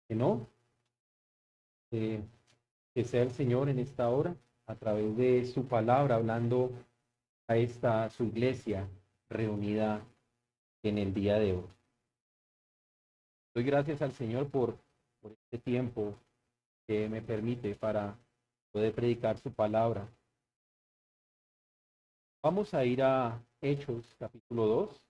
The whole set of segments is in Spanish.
Que no, eh, que sea el Señor en esta hora, a través de su palabra, hablando a esta su iglesia reunida en el día de hoy. Doy gracias al Señor por este tiempo que me permite para poder predicar su palabra. Vamos a ir a Hechos capítulo 2.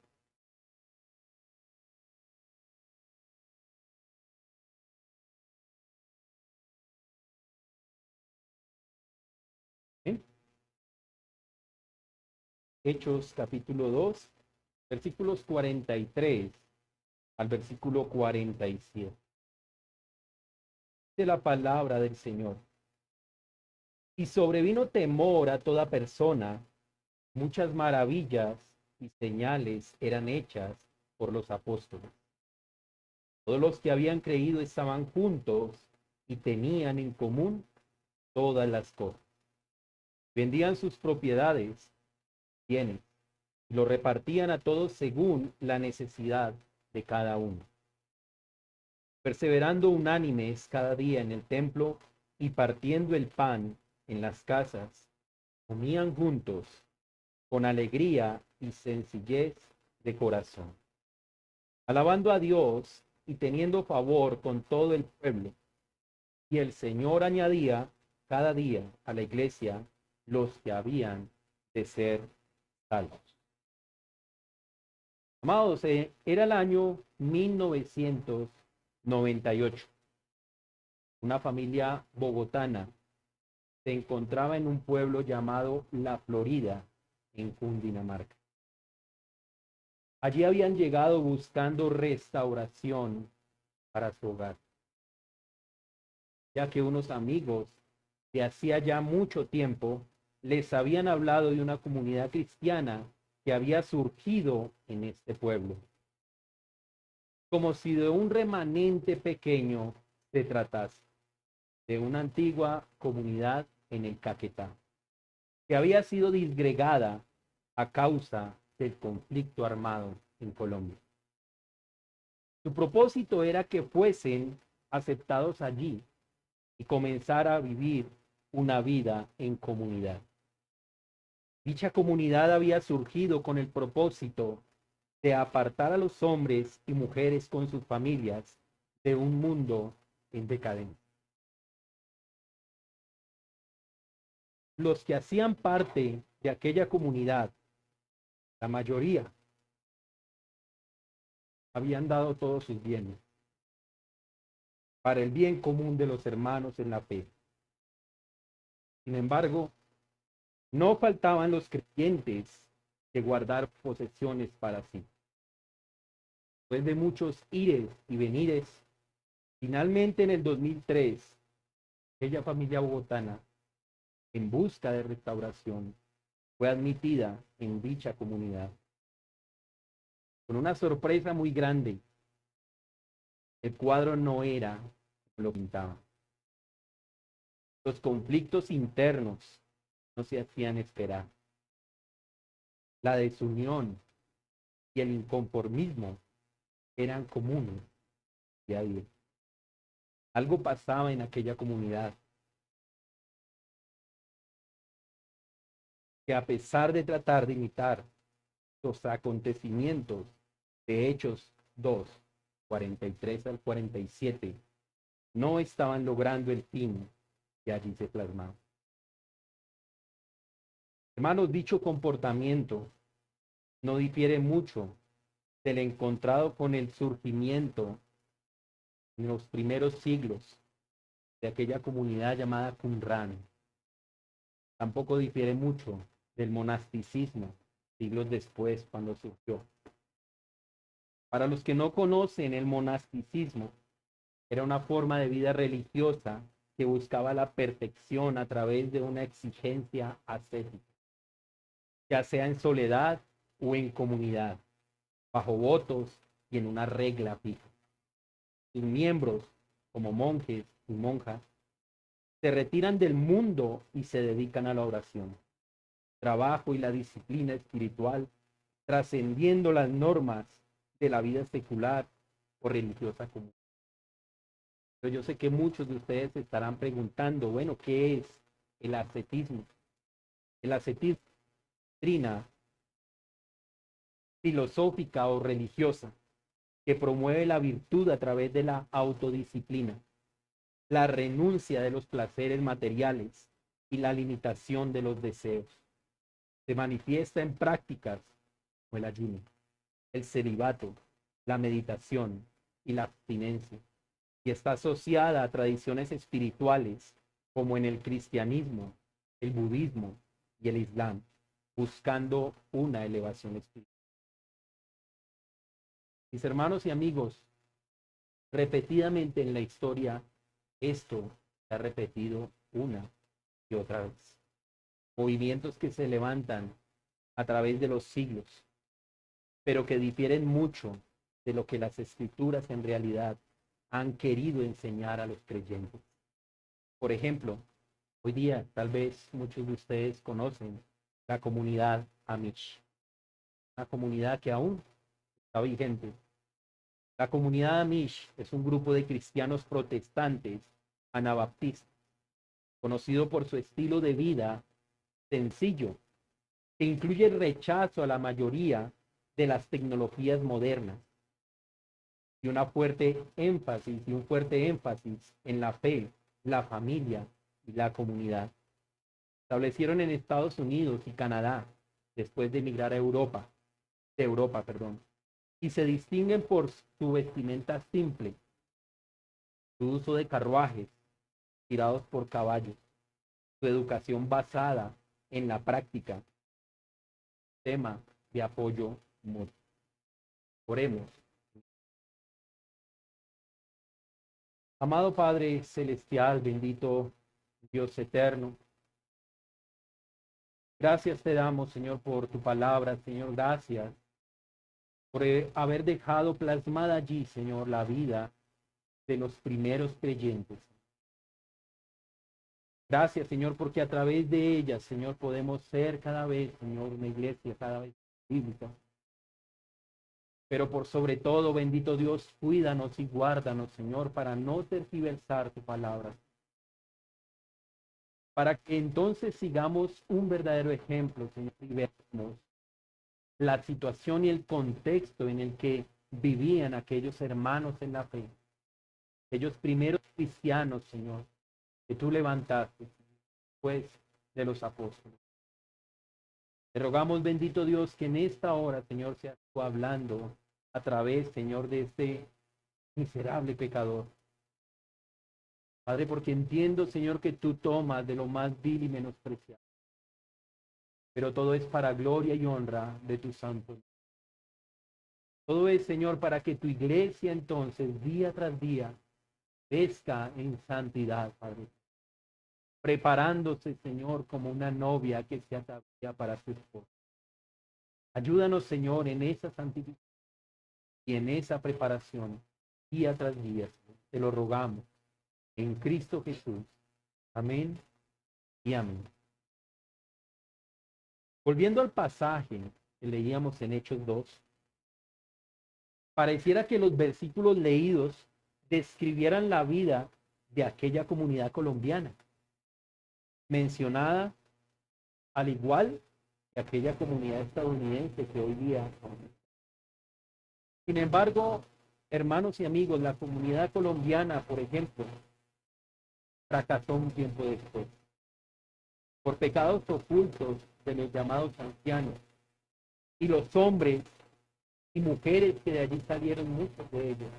¿Sí? Hechos capítulo 2, versículos 43 al versículo 47. De la palabra del Señor. Y sobrevino temor a toda persona, muchas maravillas y señales eran hechas por los apóstoles. Todos los que habían creído estaban juntos y tenían en común todas las cosas. Vendían sus propiedades, bienes, y lo repartían a todos según la necesidad de cada uno. Perseverando unánimes cada día en el templo y partiendo el pan en las casas, comían juntos con alegría y sencillez de corazón, alabando a Dios y teniendo favor con todo el pueblo. Y el Señor añadía cada día a la iglesia los que habían de ser salvos. Amados, era el año 1998. Una familia bogotana se encontraba en un pueblo llamado La Florida, en Cundinamarca. Allí habían llegado buscando restauración para su hogar, ya que unos amigos de hacía ya mucho tiempo les habían hablado de una comunidad cristiana que había surgido en este pueblo, como si de un remanente pequeño se tratase, de una antigua comunidad en el Caquetá, que había sido disgregada a causa del conflicto armado en Colombia. Su propósito era que fuesen aceptados allí y comenzar a vivir una vida en comunidad. Dicha comunidad había surgido con el propósito de apartar a los hombres y mujeres con sus familias de un mundo en decadencia. Los que hacían parte de aquella comunidad, la mayoría, habían dado todos sus bienes para el bien común de los hermanos en la fe. Sin embargo, no faltaban los creyentes que guardar posesiones para sí. Después de muchos ires y venires, finalmente en el 2003, aquella familia bogotana, en busca de restauración, fue admitida en dicha comunidad. Con una sorpresa muy grande, el cuadro no era como lo pintaba. Los conflictos internos no se hacían esperar. La desunión y el inconformismo eran comunes día a día. Algo pasaba en aquella comunidad que, a pesar de tratar de imitar los acontecimientos de Hechos 2, 43 al 47, no estaban logrando el fin que allí se plasmaba. Hermanos, dicho comportamiento no difiere mucho del encontrado con el surgimiento en los primeros siglos de aquella comunidad llamada Qumran. Tampoco difiere mucho del monasticismo siglos después, cuando surgió. Para los que no conocen, el monasticismo era una forma de vida religiosa que buscaba la perfección a través de una exigencia ascética, ya sea en soledad o en comunidad, bajo votos y en una regla fija. Sus miembros, como monjes y monjas, se retiran del mundo y se dedican a la oración, trabajo y la disciplina espiritual, trascendiendo las normas de la vida secular o religiosa común. Pero yo sé que muchos de ustedes se estarán preguntando, bueno, ¿qué es el ascetismo? El ascetismo es una doctrina filosófica o religiosa que promueve la virtud a través de la autodisciplina, la renuncia de los placeres materiales y la limitación de los deseos. Se manifiesta en prácticas como el ayuno, el celibato, la meditación y la abstinencia, y está asociada a tradiciones espirituales como en el cristianismo, el budismo y el islam, buscando una elevación espiritual. Mis hermanos y amigos, repetidamente en la historia esto se ha repetido una y otra vez. Movimientos que se levantan a través de los siglos, pero que difieren mucho de lo que las escrituras en realidad han querido enseñar a los creyentes. Por ejemplo, hoy día tal vez muchos de ustedes conocen la comunidad Amish, una comunidad que aún está vigente. La comunidad Amish es un grupo de cristianos protestantes anabaptistas, conocido por su estilo de vida sencillo, que incluye el rechazo a la mayoría de las tecnologías modernas y un fuerte énfasis en la fe, la familia y la comunidad. Establecieron en Estados Unidos y Canadá después de emigrar a Europa, y se distinguen por su vestimenta simple, su uso de carruajes tirados por caballos, su educación basada en la práctica, tema de apoyo mutuo. Oremos. Amado Padre Celestial, bendito Dios eterno, gracias te damos, Señor, por tu palabra, Señor, gracias por haber dejado plasmada allí, Señor, la vida de los primeros creyentes. Gracias, Señor, porque a través de ella, Señor, podemos ser cada vez, Señor, una iglesia cada vez bíblica. Pero por sobre todo, bendito Dios, cuídanos y guárdanos, Señor, para no tergiversar tu palabra. Para que entonces sigamos un verdadero ejemplo, Señor, y veamos la situación y el contexto en el que vivían aquellos hermanos en la fe, aquellos primeros cristianos, Señor, que tú levantaste, pues, de los apóstoles. Te rogamos, bendito Dios, que en esta hora, Señor, seas tú hablando a través, Señor, de este miserable pecador. Padre, porque entiendo, Señor, que tú tomas de lo más vil y menospreciado. Pero todo es para gloria y honra de tu santo. Todo es, Señor, para que tu iglesia entonces, día tras día, crezca en santidad, Padre. Preparándose, Señor, como una novia que se atavía para su esposo. Ayúdanos, Señor, en esa santificación y en esa preparación, día tras día. Te lo rogamos en Cristo Jesús. Amén y amén. Volviendo al pasaje que leíamos en Hechos 2, pareciera que los versículos leídos describieran la vida de aquella comunidad colombiana, mencionada al igual que aquella comunidad estadounidense que hoy día. Sin embargo, hermanos y amigos, la comunidad colombiana, por ejemplo, fracasó un tiempo después, por pecados ocultos de los llamados ancianos. Y los hombres y mujeres que de allí salieron, muchos de ellos,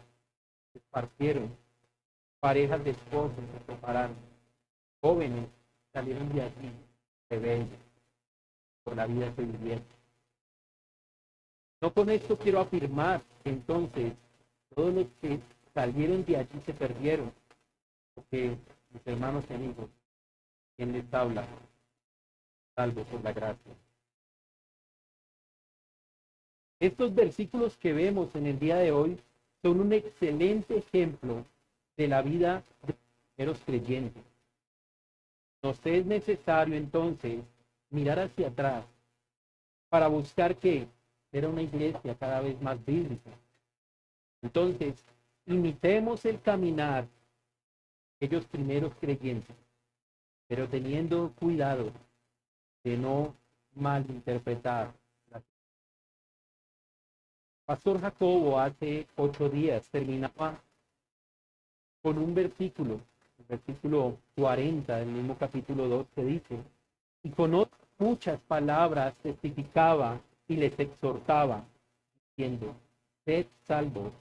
se esparcieron, parejas de esposos se separaron, jóvenes salieron de allí, rebeldes, por la vida que vivieron. No con esto quiero afirmar que entonces todos los que salieron de allí se perdieron, porque mis hermanos y amigos, ¿quién les habla? Salvo por la gracia. Estos versículos que vemos en el día de hoy son un excelente ejemplo de la vida de los primeros creyentes. Nos es necesario entonces mirar hacia atrás para buscar que era una iglesia cada vez más bíblica. Entonces, imitemos el caminar aquellos primeros creyentes, pero teniendo cuidado de no malinterpretar. Pastor Jacobo hace 8 días terminaba con un versículo, el versículo 40 del mismo capítulo 2 que dice, y con otras muchas palabras testificaba y les exhortaba, diciendo, sed salvos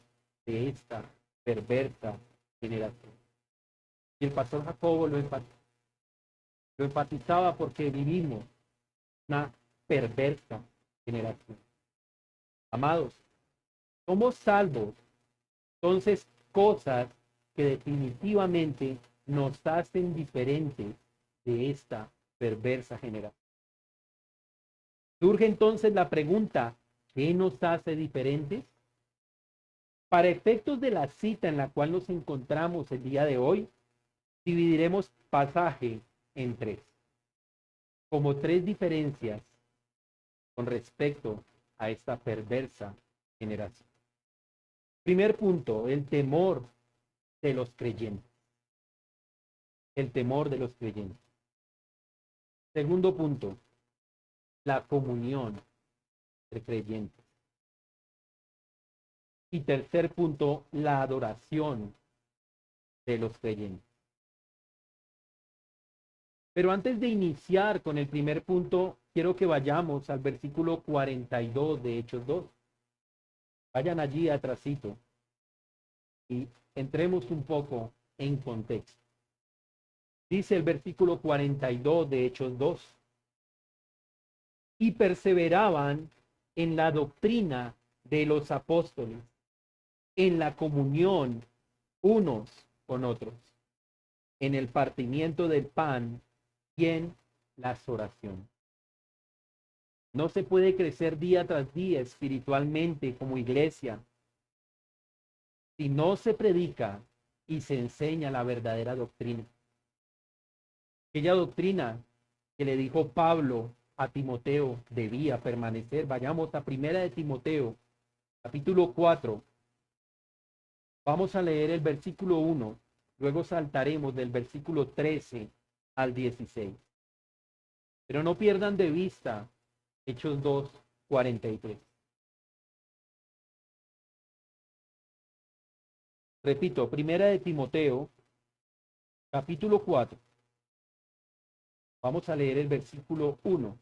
de esta perversa generación. Y el pastor Jacobo lo enfatizaba porque vivimos una perversa generación. Amados, somos salvos, entonces cosas que definitivamente nos hacen diferentes de esta perversa generación. Surge entonces la pregunta, ¿qué nos hace diferentes? Para efectos de la cita en la cual nos encontramos el día de hoy, dividiremos pasaje en 3, como 3 diferencias con respecto a esta perversa generación. Primer punto, el temor de los creyentes. El temor de los creyentes. Segundo punto, la comunión entre creyentes. Y tercer punto, la adoración de los creyentes. Pero antes de iniciar con el primer punto, quiero que vayamos al versículo 42 de Hechos 2. Vayan allí atrasito y entremos un poco en contexto. Dice el versículo 42 de Hechos 2. Y perseveraban en la doctrina de los apóstoles, en la comunión unos con otros, en el partimiento del pan y en las oraciones. No se puede crecer día tras día espiritualmente como iglesia si no se predica y se enseña la verdadera doctrina. Aquella doctrina que le dijo Pablo a Timoteo debía permanecer. Vayamos a Primera de Timoteo, capítulo 4. Vamos a leer el versículo 1, luego saltaremos del versículo 13 al 16. Pero no pierdan de vista Hechos 2, 43. Repito, Primera de Timoteo, capítulo 4. Vamos a leer el versículo 1.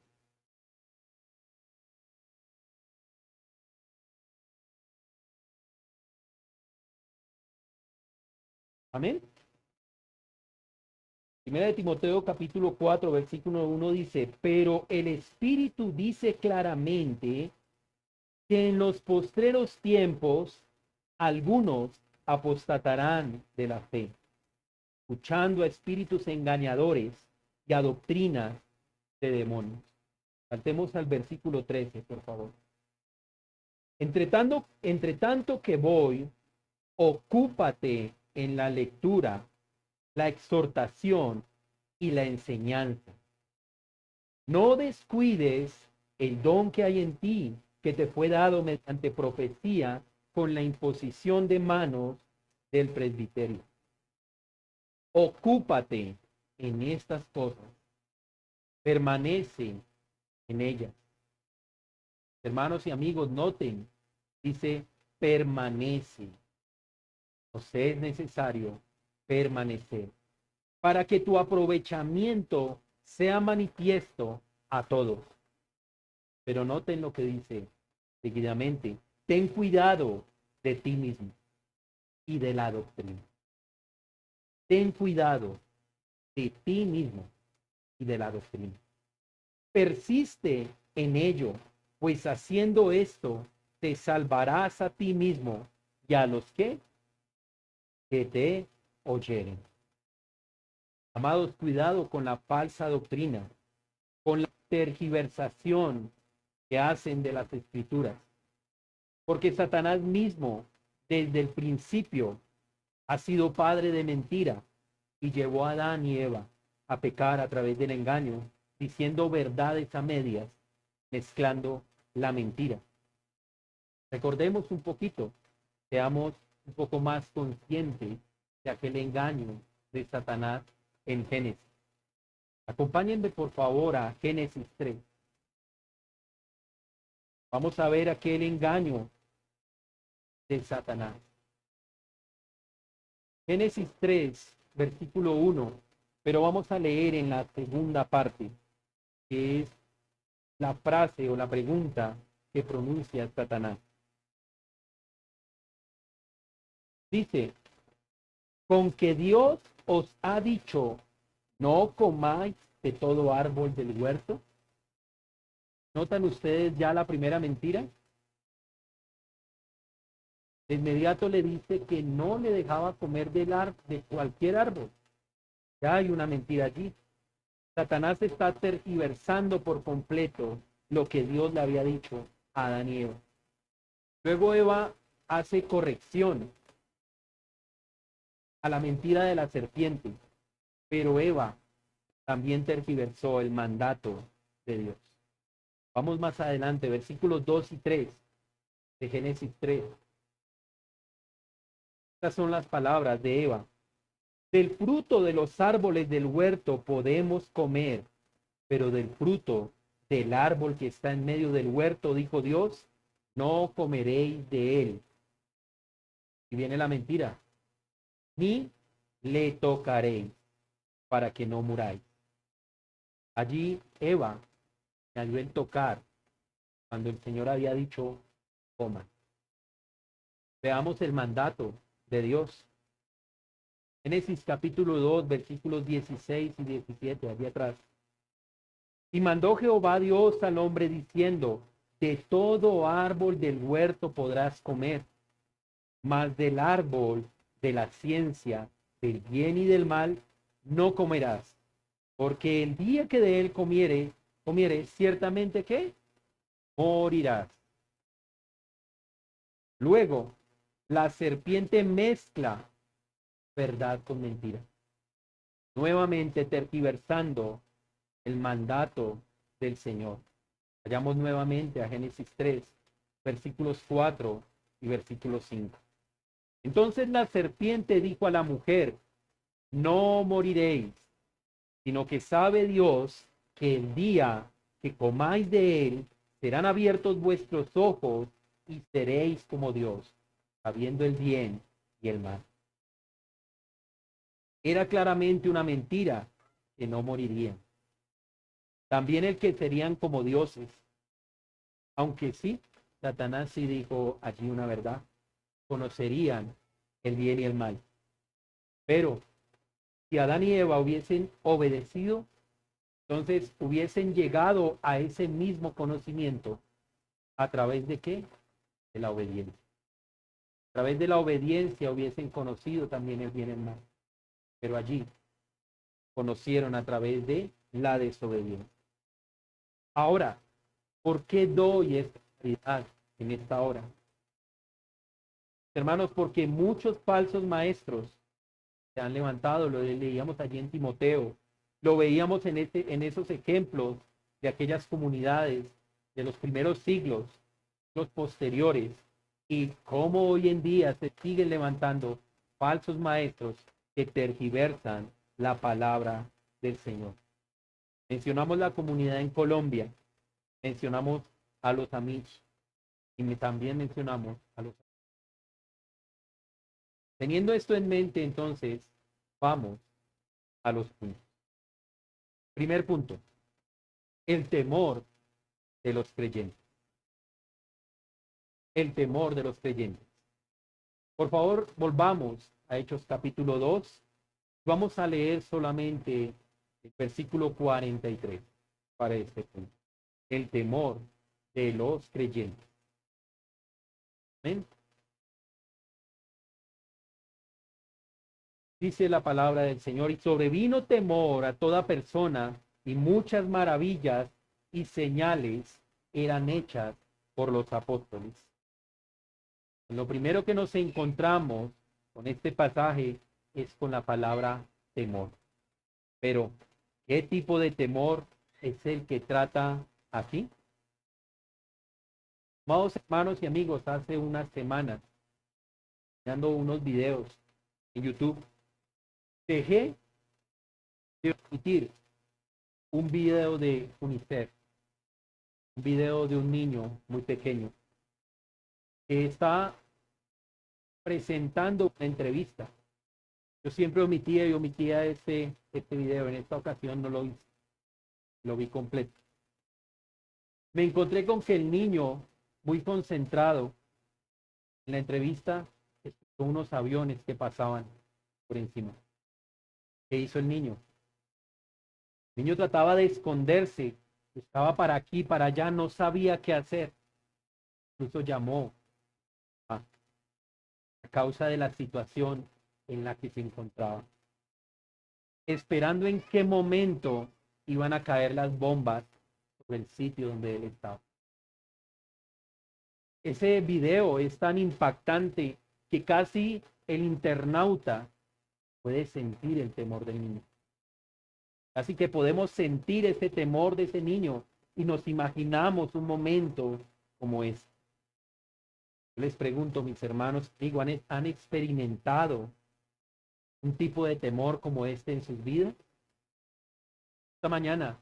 Amén. Primera de Timoteo, capítulo 4, versículo 1 dice, pero el Espíritu dice claramente que en los postreros tiempos algunos apostatarán de la fe, escuchando a espíritus engañadores y a doctrinas de demonios. Saltemos al versículo 13, por favor. Entre tanto que voy, ocúpate en la lectura, la exhortación y la enseñanza. No descuides el don que hay en ti, que te fue dado mediante profecía con la imposición de manos del presbiterio. Ocúpate en estas cosas. Permanece en ellas. Hermanos y amigos, noten, dice permanece. O sea, es necesario permanecer para que tu aprovechamiento sea manifiesto a todos. Pero noten lo que dice seguidamente. Ten cuidado de ti mismo y de la doctrina. Ten cuidado de ti mismo y de la doctrina. Persiste en ello, pues haciendo esto te salvarás a ti mismo y a los que te oyeren. Amados, cuidado con la falsa doctrina, con la tergiversación que hacen de las escrituras. Porque Satanás mismo, desde el principio, ha sido padre de mentira y llevó a Adán y Eva a pecar a través del engaño, diciendo verdades a medias, mezclando la mentira. Recordemos un poquito, seamos un poco más conscientes de aquel engaño de Satanás en Génesis. Acompáñenme por favor a Génesis 3. Vamos a ver aquel engaño de Satanás. Génesis 3, versículo 1, pero vamos a leer en la segunda parte, que es la frase o la pregunta que pronuncia Satanás. Dice, con que Dios os ha dicho, no comáis de todo árbol del huerto. ¿Notan ustedes ya la primera mentira? De inmediato le dice que no le dejaba comer de cualquier árbol. Ya hay una mentira allí. Satanás está tergiversando por completo lo que Dios le había dicho a Adán y Eva. Luego Eva hace corrección a la mentira de la serpiente, pero Eva también tergiversó el mandato de Dios. Vamos más adelante, versículos 2 y 3 de Génesis 3. Estas son las palabras de Eva. Del fruto de los árboles del huerto podemos comer, pero del fruto del árbol que está en medio del huerto, dijo Dios, no comeréis de él. Y viene la mentira. Ni le tocaréis para que no muráis. Allí Eva añadió el tocar cuando el Señor había dicho, coma. Veamos el mandato de Dios. Génesis capítulo 2, versículos 16 y 17, allí atrás. Y mandó Jehová Dios al hombre diciendo, de todo árbol del huerto podrás comer, mas del árbol de la ciencia, del bien y del mal, no comerás, porque el día que de él comieres, ciertamente que morirás. Luego, la serpiente mezcla verdad con mentira, nuevamente tergiversando el mandato del Señor. Vayamos nuevamente a Génesis 3, versículos 4 y versículo 5. Entonces la serpiente dijo a la mujer, no moriréis, sino que sabe Dios que el día que comáis de él, serán abiertos vuestros ojos y seréis como Dios, sabiendo el bien y el mal. Era claramente una mentira que no morirían. También el que serían como dioses. Aunque sí, Satanás sí dijo allí una verdad. Conocerían el bien y el mal. Pero si Adán y Eva hubiesen obedecido, entonces hubiesen llegado a ese mismo conocimiento. ¿A través de qué? De la obediencia. A través de la obediencia hubiesen conocido también el bien y el mal. Pero allí conocieron a través de la desobediencia. Ahora, ¿por qué doy esta claridad en esta hora? Hermanos, porque muchos falsos maestros se han levantado, lo leíamos allí en Timoteo, lo veíamos en esos ejemplos de aquellas comunidades de los primeros siglos, los posteriores, y cómo hoy en día se siguen levantando falsos maestros que tergiversan la palabra del Señor. Mencionamos la comunidad en Colombia, mencionamos a los Amish y también mencionamos a los. Teniendo esto en mente, entonces, vamos a los puntos. Primer punto, el temor de los creyentes. El temor de los creyentes. Por favor, volvamos a Hechos capítulo 2. Vamos a leer solamente el versículo 43 para este punto. El temor de los creyentes. Amén. Dice la palabra del Señor, y sobrevino temor a toda persona, y muchas maravillas y señales eran hechas por los apóstoles. Lo primero que nos encontramos con este pasaje es con la palabra temor. Pero, ¿qué tipo de temor es el que trata aquí? Amados hermanos y amigos, hace unas semanas, dando unos videos en YouTube, Dejé de emitir un video de UNICEF, un video de un niño muy pequeño que está presentando una entrevista. Yo siempre omitía y omitía este video. En esta ocasión no lo hice, lo vi completo. Me encontré con que el niño, muy concentrado en la entrevista, escuchó unos aviones que pasaban por encima. ¿Qué hizo el niño? El niño trataba de esconderse, estaba para aquí, para allá, no sabía qué hacer. Incluso llamó a causa de la situación en la que se encontraba, esperando en qué momento iban a caer las bombas sobre el sitio donde él estaba. Ese video es tan impactante que casi el internauta puede sentir el temor del niño. Así que podemos sentir ese temor de ese niño y nos imaginamos un momento como este. Les pregunto, mis hermanos, digo, ¿han experimentado un tipo de temor como este en sus vidas? Esta mañana,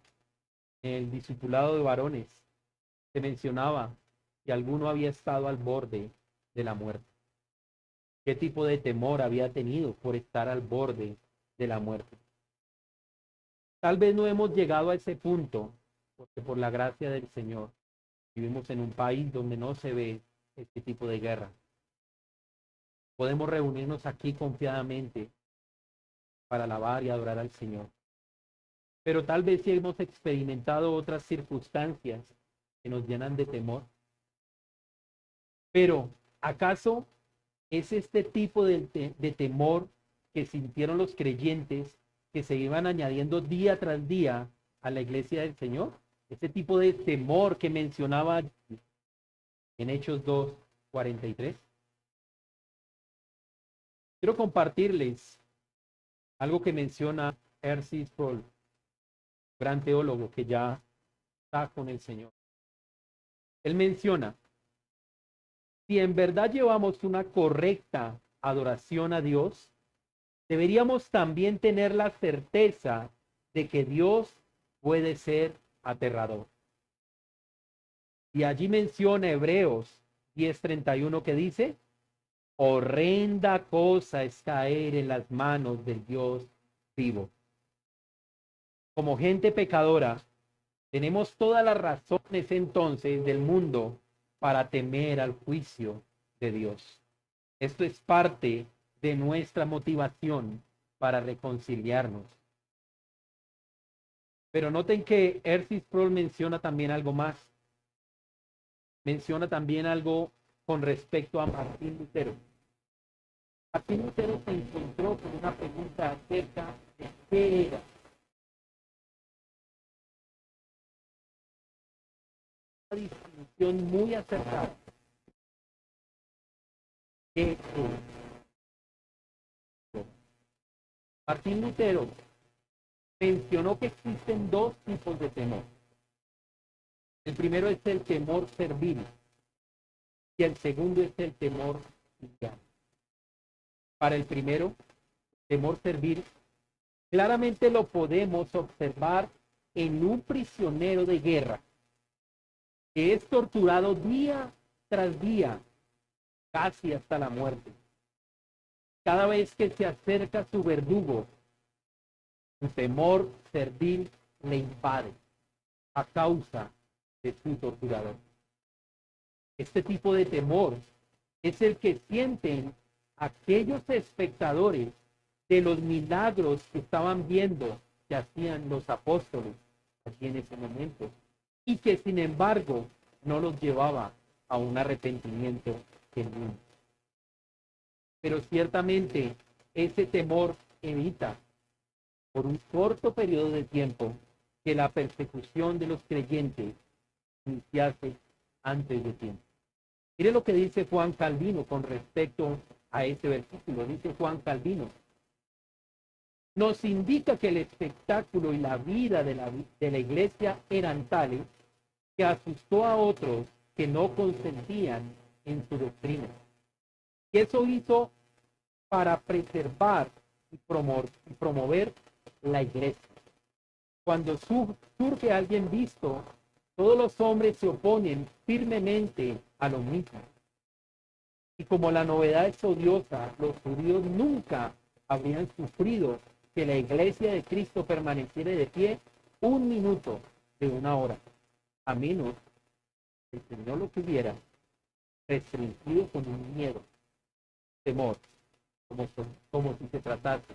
en el discipulado de varones, se mencionaba que alguno había estado al borde de la muerte. ¿Qué tipo de temor había tenido por estar al borde de la muerte? Tal vez no hemos llegado a ese punto, porque por la gracia del Señor vivimos en un país donde no se ve este tipo de guerra. Podemos reunirnos aquí confiadamente para alabar y adorar al Señor. Pero tal vez sí hemos experimentado otras circunstancias que nos llenan de temor. Pero, ¿acaso es este tipo de temor que sintieron los creyentes que se iban añadiendo día tras día a la iglesia del Señor? Este tipo de temor que mencionaba en Hechos 2:43. Quiero compartirles algo que menciona R.C. Sproul, gran teólogo que ya está con el Señor. Él menciona: si en verdad llevamos una correcta adoración a Dios, deberíamos también tener la certeza de que Dios puede ser aterrador. Y allí menciona Hebreos 10:31 que dice: horrenda cosa es caer en las manos del Dios vivo. Como gente pecadora, tenemos todas las razones entonces del mundo para temer al juicio de Dios. Esto es parte de nuestra motivación para reconciliarnos. Pero noten que R.C. Sproul menciona también algo más. Menciona también algo con respecto a Martín Lutero. Martín Lutero se encontró con una pregunta acerca de qué era. Una distinción muy acertada. ¿Qué es? Martín Lutero mencionó que existen dos tipos de temor. El primero es el temor servil y el segundo es el temor filial. Para el primero, temor servil, claramente lo podemos observar en un prisionero de guerra que es torturado día tras día, casi hasta la muerte. Cada vez que se acerca su verdugo, su temor servil le invade a causa de su torturador. Este tipo de temor es el que sienten aquellos espectadores de los milagros que estaban viendo que hacían los apóstoles aquí en ese momento y que sin embargo no los llevaba a un arrepentimiento genuino. Pero ciertamente ese temor evita por un corto periodo de tiempo que la persecución de los creyentes iniciase antes de tiempo. Mire lo que dice Juan Calvino con respecto a este versículo. Dice Juan Calvino: nos indica que el espectáculo y la vida de la iglesia eran tales que asustó a otros que no consentían en su doctrina. Y eso hizo para preservar y promover la iglesia. Cuando surge alguien visto, todos los hombres se oponen firmemente a lo mismo. Y como la novedad es odiosa, los judíos nunca habrían sufrido que la iglesia de Cristo permaneciera de pie un minuto de una hora, a menos que el Señor lo tuviera restringido con un miedo, temor, como si se tratase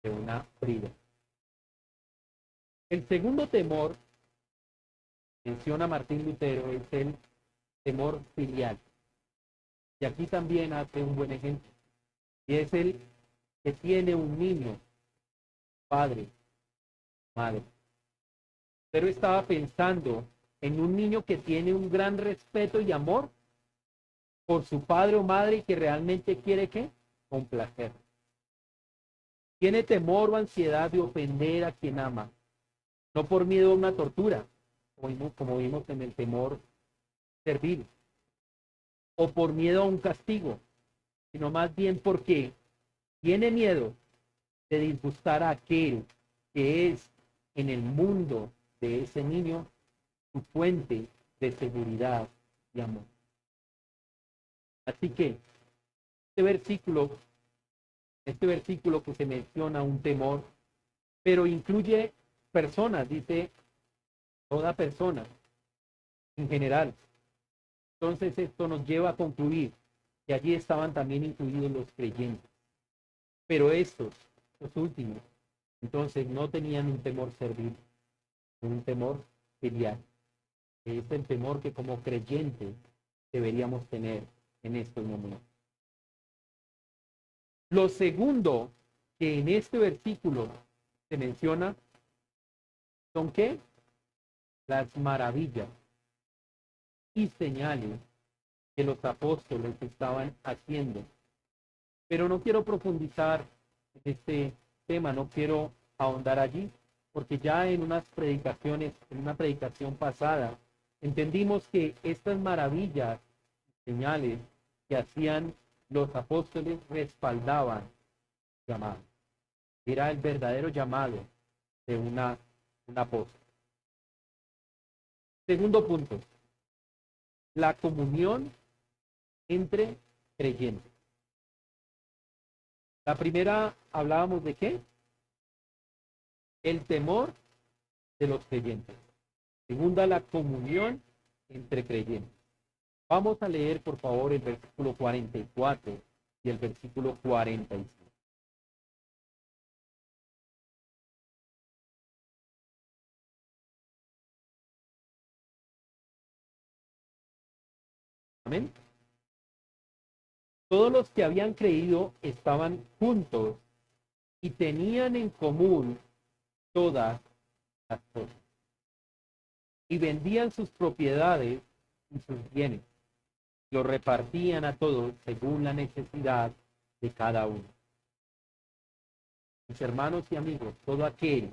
de una brida. El segundo temor, menciona Martín Lutero, es el temor filial. Y aquí también hace un buen ejemplo. Y es el que tiene un niño, padre, madre. Pero estaba pensando en un niño que tiene un gran respeto y amor por su padre o madre y que realmente quiere ¿qué? Complacer. Tiene temor o ansiedad de ofender a quien ama, no por miedo a una tortura, como vimos en el temor servil, o por miedo a un castigo, sino más bien porque tiene miedo de disgustar a aquel que es en el mundo de ese niño su fuente de seguridad y amor. Así que este versículo que se menciona un temor, pero incluye personas, dice toda persona en general. Entonces esto nos lleva a concluir que allí estaban también incluidos los creyentes. Pero estos, los últimos, entonces no tenían un temor servil, un temor filial. Es el temor que como creyentes deberíamos tener en estos momentos. Lo segundo que en este versículo se menciona son ¿qué? Las maravillas y señales que los apóstoles estaban haciendo. Pero no quiero profundizar en este tema, no quiero ahondar allí, porque ya en unas predicaciones, en una predicación pasada, entendimos que estas maravillas y señales que hacían los apóstoles respaldaban el llamado. Era el verdadero llamado de un apóstol. Segundo punto, la comunión entre creyentes. La primera hablábamos de ¿qué? El temor de los creyentes. Segunda, la comunión entre creyentes. Vamos a leer, por favor, el versículo 44 y el versículo 45. Amén. Todos los que habían creído estaban juntos y tenían en común todas las cosas. Y vendían sus propiedades y sus bienes. Lo repartían a todos según la necesidad de cada uno. Mis hermanos y amigos, todo aquel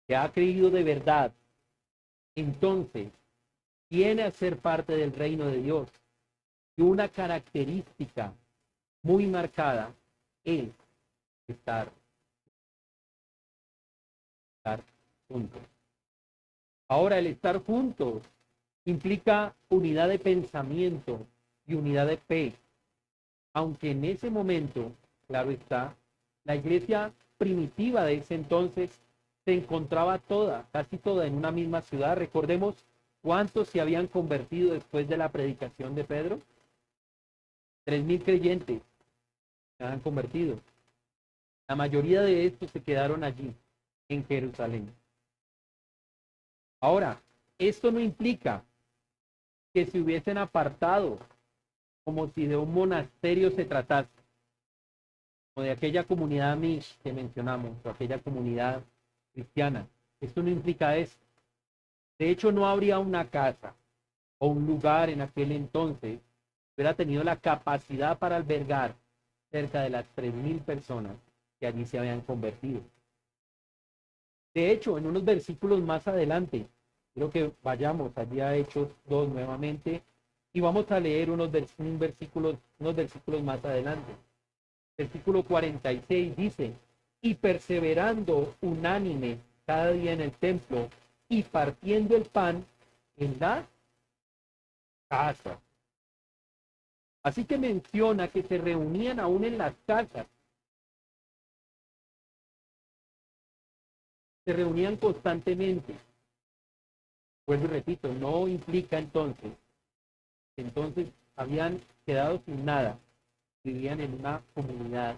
que ha creído de verdad, entonces viene a ser parte del reino de Dios. Y una característica muy marcada es estar juntos. Ahora, el estar juntos implica unidad de pensamiento y unidad de fe. Aunque en ese momento, claro está, la iglesia primitiva de ese entonces se encontraba casi toda en una misma ciudad. Recordemos cuántos se habían convertido después de la predicación de Pedro. 3,000 creyentes se han convertido. La mayoría de estos se quedaron allí, en Jerusalén. Ahora, esto no implica que se hubiesen apartado como si de un monasterio se tratase, o de aquella comunidad Amish que mencionamos, o aquella comunidad cristiana. Esto no implica eso. De hecho, no habría una casa o un lugar en aquel entonces que hubiera tenido la capacidad para albergar cerca de las 3,000 personas que allí se habían convertido. De hecho, en unos versículos más adelante, quiero que vayamos allí a Hechos 2 nuevamente y vamos a leer unos versículos más adelante. Versículo 46 dice, y perseverando unánime cada día en el templo y partiendo el pan en la casa. Así que menciona que se reunían aún en las casas, se reunían constantemente. Pues repito, no implica entonces habían quedado sin nada, vivían en una comunidad,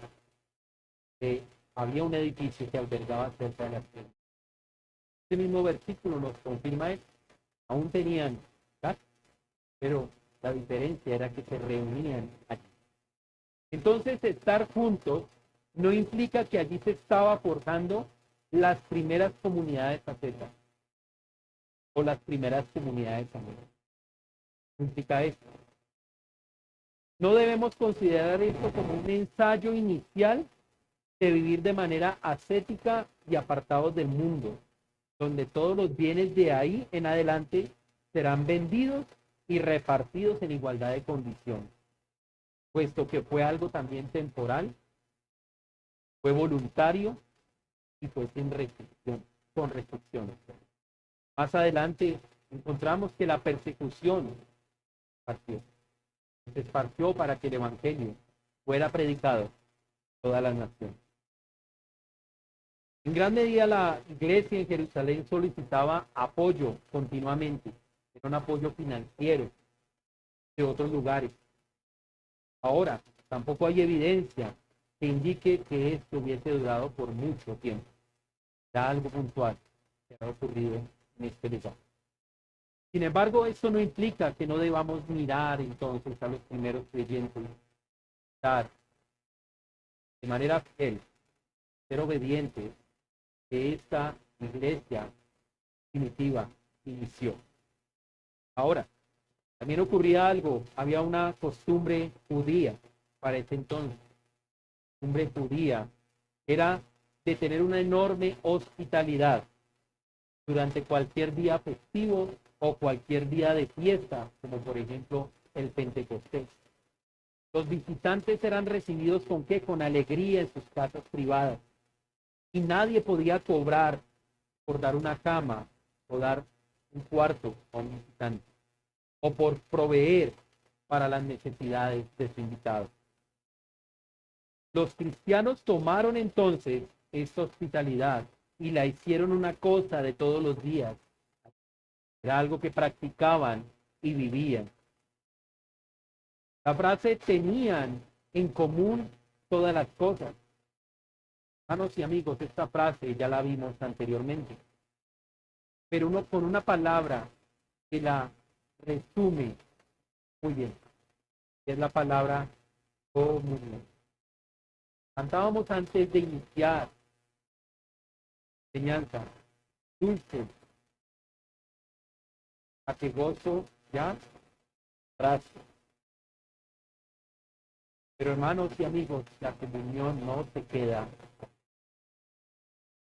había un edificio que albergaba cerca de la ciudad. Este mismo versículo nos confirma esto. Aún tenían casa, pero la diferencia era que se reunían allí. Entonces, estar juntos no implica que allí se estaba forjando las primeras comunidades ascetas o las primeras comunidades amigas. No implica esto. No debemos considerar esto como un ensayo inicial de vivir de manera ascética y apartados del mundo, donde todos los bienes de ahí en adelante serán vendidos y repartidos en igualdad de condiciones, puesto que fue algo también temporal, fue voluntario y fue sin restricción, con restricciones. Más adelante encontramos que la persecución partió. Se esparció para que el evangelio fuera predicado a todas las naciones. En gran medida la iglesia en Jerusalén solicitaba apoyo continuamente, era un apoyo financiero de otros lugares. Ahora, tampoco hay evidencia que indique que esto hubiese durado por mucho tiempo. Era algo puntual que ha ocurrido en este lugar. Sin embargo, esto no implica que no debamos mirar entonces a los primeros creyentes, dar de manera fiel, ser obedientes, que esta iglesia primitiva inició. Ahora, también ocurría algo, había una costumbre judía para ese entonces. La costumbre judía era de tener una enorme hospitalidad durante cualquier día festivo o cualquier día de fiesta, como por ejemplo el Pentecostés. Los visitantes eran recibidos ¿con qué? Con alegría en sus casas privadas. Y nadie podía cobrar por dar una cama o dar un cuarto a un visitante, o por proveer para las necesidades de su invitado. Los cristianos tomaron entonces esta hospitalidad y la hicieron una cosa de todos los días. Era algo que practicaban y vivían. La frase tenían en común todas las cosas. Hermanos y amigos, esta frase ya la vimos anteriormente. Pero uno con una palabra que la resume muy bien, que es la palabra comunión. Cantábamos antes de iniciar enseñanza, dulce, a que gozo ya trazo. Pero hermanos y amigos, la comunión no se queda.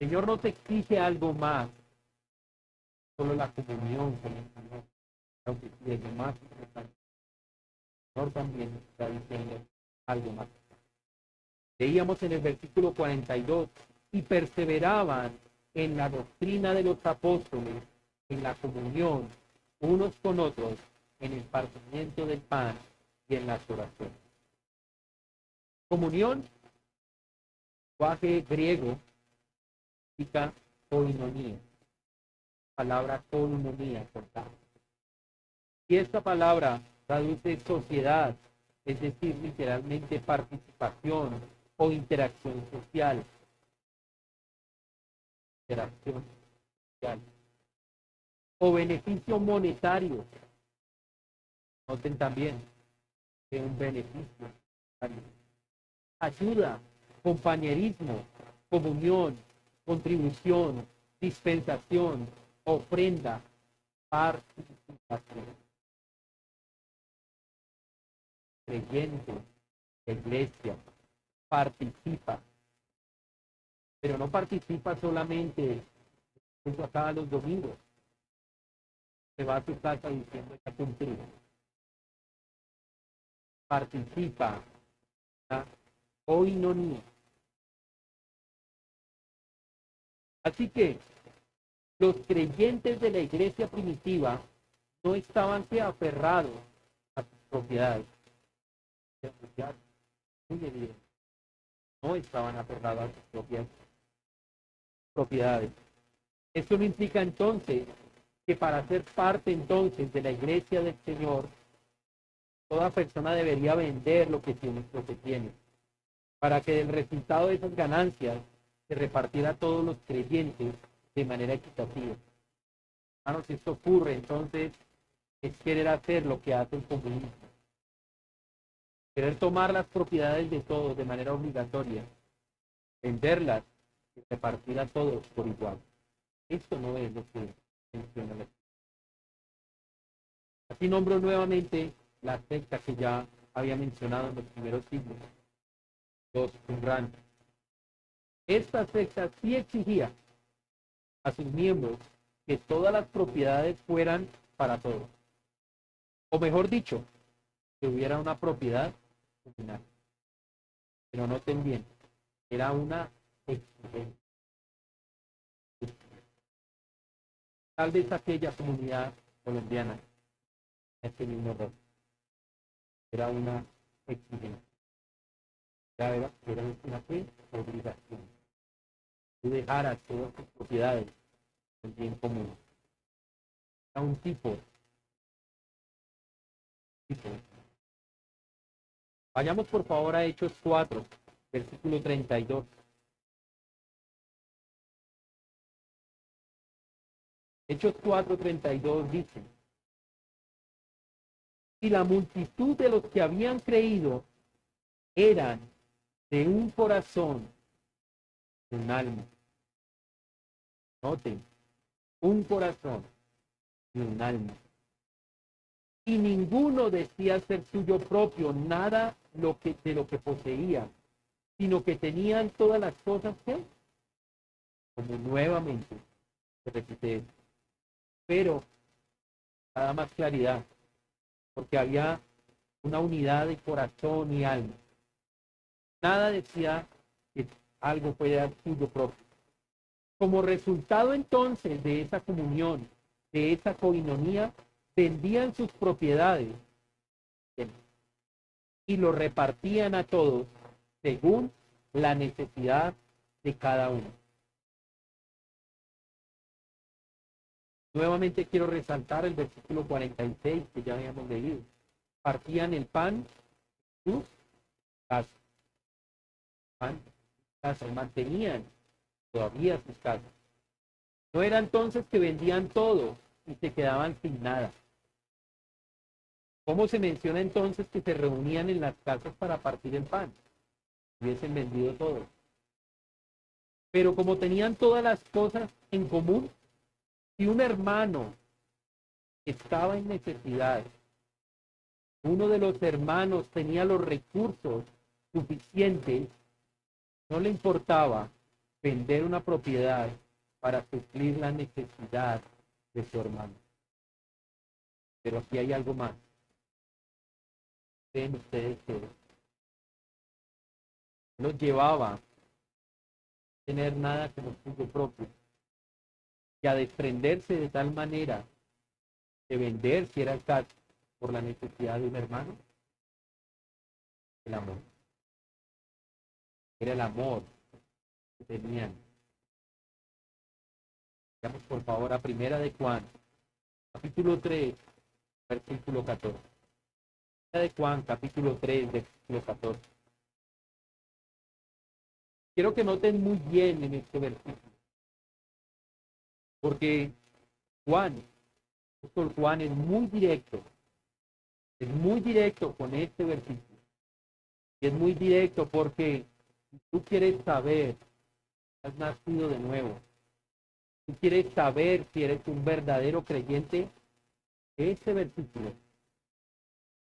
El Señor nos exige algo más, solo la comunión con el Señor. Lo que es más importante. El Señor también está diciendo algo más. Leíamos en el versículo 42, y perseveraban en la doctrina de los apóstoles, en la comunión unos con otros, en el partimiento del pan y en las oraciones. Comunión, lenguaje griego, significa koinonía, palabra koinonía, cortada. Y esta palabra traduce sociedad, es decir, literalmente participación o interacción social. Interacción social. O beneficio monetario. Noten también que un beneficio monetario. Ayuda, compañerismo, comunión, contribución, dispensación, ofrenda, participación. Creyente, iglesia, participa, pero no participa solamente acá los domingos. Se va a su casa diciendo ya cumplí. Participa, ¿verdad? Koinonía. Así que los creyentes de la iglesia primitiva no estaban aferrados a sus propiedades. Muy evidente. No estaban aferrados a sus propias propiedades. Esto no implica entonces que para ser parte entonces de la iglesia del Señor, toda persona debería vender lo que tiene, para que el resultado de esas ganancias se repartiera a todos los creyentes de manera equitativa. Hermanos, si esto ocurre, entonces es querer hacer lo que hace el comunismo. Querer tomar las propiedades de todos de manera obligatoria, venderlas y repartir a todos por igual. Esto no es lo que menciona la Escritura. Así nombro nuevamente la secta que ya había mencionado en los primeros siglos, los Qumran. Esta secta sí exigía a sus miembros que todas las propiedades fueran para todos. O mejor dicho, que hubiera una propiedad comunal. Pero noten bien, era una exigencia. Tal vez aquella comunidad colombiana, este mismo error, era una exigencia. Era una obligación. Tú dejaras todas tus propiedades en bien común. Era un tipo. Vayamos por favor a Hechos 4, versículo 32. Hechos 4:32 dice: y la multitud de los que habían creído eran de un corazón, de un alma. Noten, un corazón y un alma. Y ninguno decía ser suyo propio nada de lo que poseía, sino que tenían todas las cosas que, como nuevamente se repite esto, pero nada más claridad, porque había una unidad de corazón y alma. Nada decía que algo fuera suyo propio. Como resultado entonces de esa comunión, de esa coinonía, vendían sus propiedades y lo repartían a todos según la necesidad de cada uno. Nuevamente quiero resaltar el versículo 46 que ya habíamos leído. Partían el pan, sus casas. Mantenían todavía sus casas. No era entonces que vendían todo y se quedaban sin nada. ¿Cómo se menciona entonces que se reunían en las casas para partir el pan? Hubiesen vendido todo. Pero como tenían todas las cosas en común, si un hermano estaba en necesidad, uno de los hermanos tenía los recursos suficientes, no le importaba vender una propiedad para suplir la necesidad de su hermano. Pero aquí hay algo más. ¿Creen ustedes que no llevaba a tener nada como suyo propio y a desprenderse de tal manera de vender, si era el caso, por la necesidad de un hermano? El amor. Era el amor que tenían. Vamos por favor a Primera de Juan, capítulo 3, versículo 14. Primera de Juan, capítulo 3, versículo 14. Quiero que noten muy bien en este versículo, porque Juan, el apóstol Juan es muy directo con este versículo. Y es muy directo porque si tú quieres saber si has nacido de nuevo, tú quieres saber si eres un verdadero creyente, este versículo,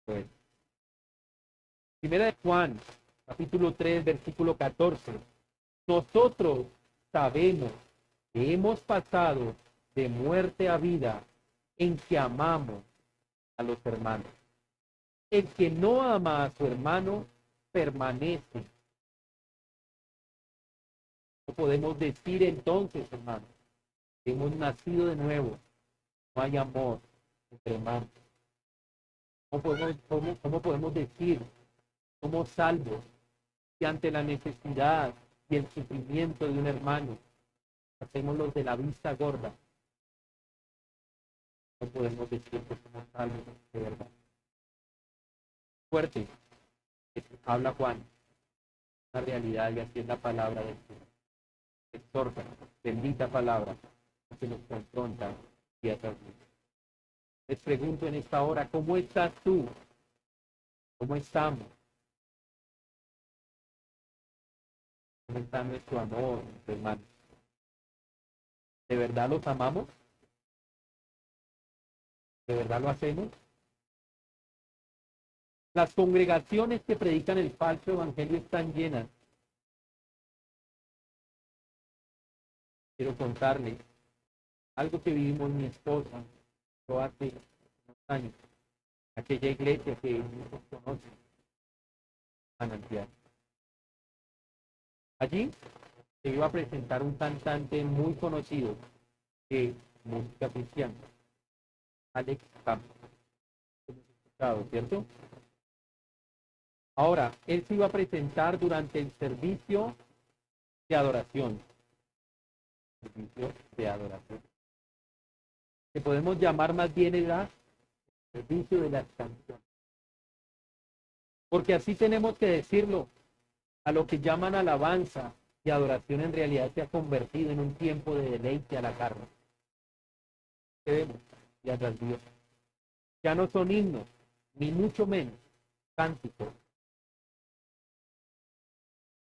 pues, Primera de Juan, capítulo 3, versículo 14. Nosotros sabemos que hemos pasado de muerte a vida en que amamos a los hermanos. El que no ama a su hermano permanece No podemos decir entonces, hermanos, que hemos nacido de nuevo. No hay amor entre hermanos. ¿Cómo podemos decir somos salvos si ante la necesidad y el sufrimiento de un hermano hacemos los de la vista gorda? No podemos decir que somos salvos de verdad. Fuerte, habla Juan, una realidad y así es la palabra del Señor. Exhorta, bendita palabra, que nos confronta y atraviesa. Les pregunto en esta hora, ¿cómo estás tú? ¿Cómo estamos? ¿Cómo está nuestro amor, hermanos? ¿De verdad los amamos? ¿De verdad lo hacemos? Las congregaciones que predican el falso evangelio están llenas. Quiero contarles algo que vivimos mi esposa yo hace unos años. Aquella iglesia que muchos conocen, Manantial. Allí se iba a presentar un cantante muy conocido de música cristiana, Alex Campos. ¿Cierto? Ahora, él se iba a presentar durante el servicio de adoración. Servicio de adoración. Que podemos llamar más bien el servicio de las canciones. Porque así tenemos que decirlo, a lo que llaman alabanza y adoración en realidad se ha convertido en un tiempo de deleite a la carne. ¿Qué vemos? Y a las Dios. Ya no son himnos, ni mucho menos cánticos.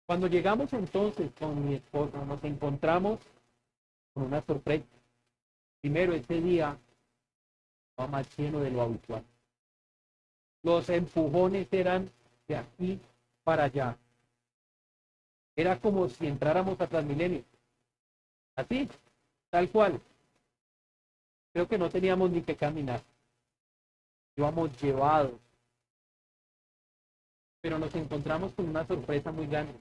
Cuando llegamos entonces con mi esposa, nos encontramos con una sorpresa. Primero, ese día estaba más lleno de lo habitual. Los empujones eran de aquí para allá. Era como si entráramos a Transmilenio. Así, tal cual. Creo que no teníamos ni que caminar. Íbamos llevados. Pero nos encontramos con una sorpresa muy grande.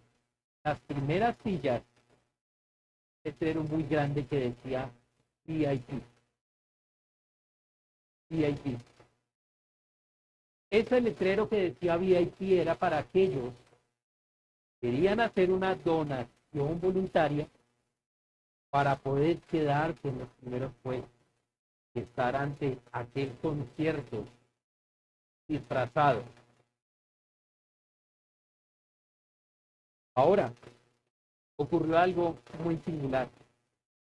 Las primeras sillas, este era muy grande que decía VIP. VIP. Ese letrero que decía VIP era para aquellos que querían hacer una donación voluntaria para poder quedarse en los primeros puestos y estar ante aquel concierto disfrazado. Ahora, ocurrió algo muy singular.